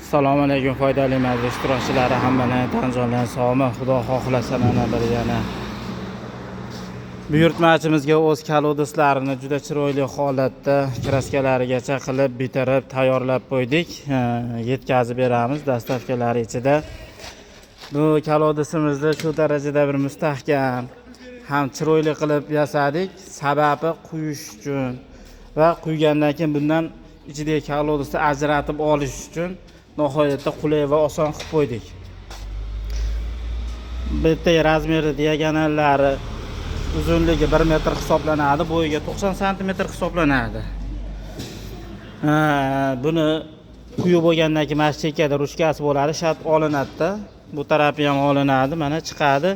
Assalomu alaykum foydali majlis ishtirokchilari, hammalarni tan joydan sog'mi, xudo xohlasa mana bir yana buyurtmachimizga o'z kalodislarini juda chiroyli holatda kraskalarigacha qilib bitirib tayyorlab qo'ydik. Yetkazib beramiz dastavkalari ichida. Bu kalodisimizni shu darajada bir mustahkam ham chiroyli qilib yasadik. Sababi quyish uchun va quygandan keyin bundan ichidagi kalodisni ajratib olish uchun nihoyatda qulay va oson qilib qo'ydik. Bitta razmeri diagonallari uzunligi 1 metr hisoblanadi, bo'yiga 90 sm hisoblanadi. Buni quyib bo'lgandan keyin mana chekkada ruchkasi bo'ladi, shart olinadi-da. Bu tarafi ham olinadi, mana chiqadi.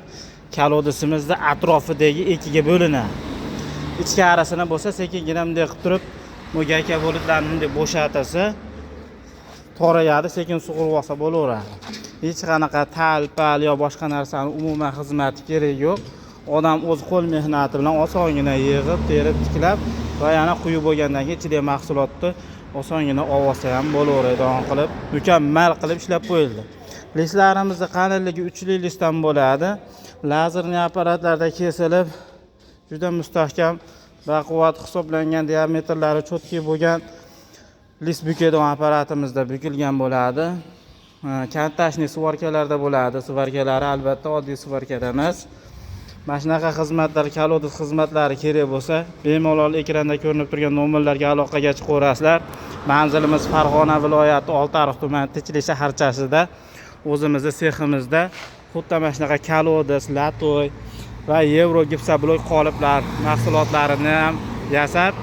Kalodisimizni atrofidagi ikkiga bo'linadi. Ichkarasini bo'lsa sekingina bunday qilib turib, mo'gaka bo'litlarni bunday bo'shatasa, torayadi, sekin sug'urib olsa bo'laveradi. Hech qanaqa talpal yo boshqa narsani umuman xizmati kerak yo'q. Odam o'z qo'l mehnati bilan osongina yig'ib, terib, tiklab va yana quyib bo'lgandan keyin ichidagi mahsulotni osongina olsa ham bo'laveradi qilib, mukammal qilib ishlab qo'yildi. Listlarimizni qalinligi 3 listdan bo'ladi. Lazerli apparatlarda kesilib, juda mustahkam, baquvvat hisoblangan, diametrlari cho'tki bo'lgan list bukadigan apparatimizda bukilgan bo'ladi. Kontashniy svarkalarda bo'ladi. Svarkalari albatta oddiy svarkada emas. Mana shunaqa xizmatlar, kalodis xizmatlari kerak bo'lsa, bemalol ekranda ko'rinib turgan nomerlarga aloqaga chiqaverasizlar. Manzilimiz Farg'ona viloyati Oltiariq tumani Tinchlik shaharchasida, o'zimizning seximizda xuddi mana shunaqa kalodis, latoy va yevro gipsoblok qoliplar mahsulotlarini ham yasab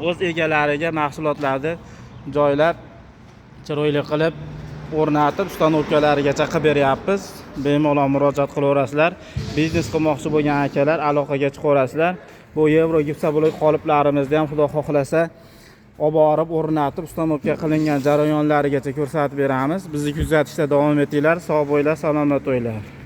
o'z egalariga mahsulotlarni joylab chiroyli qilib o'rnatib ustanovkalarigacha qilib beryapmiz. Bemalol murojaat qilaverasizlar. Biznes qilmoqchi bo'lgan akalar aloqaga chiqaverasizlar. Bu yevro gipsoblok qoliplarimizni ham xudo xohlasa olib borib o'rnatib ustanovka qilingan jarayonlarigacha ko'rsatib beramiz. Bizni kuzatishda davom etinglar. Sog' bo'linglar, salomat bo'linglar.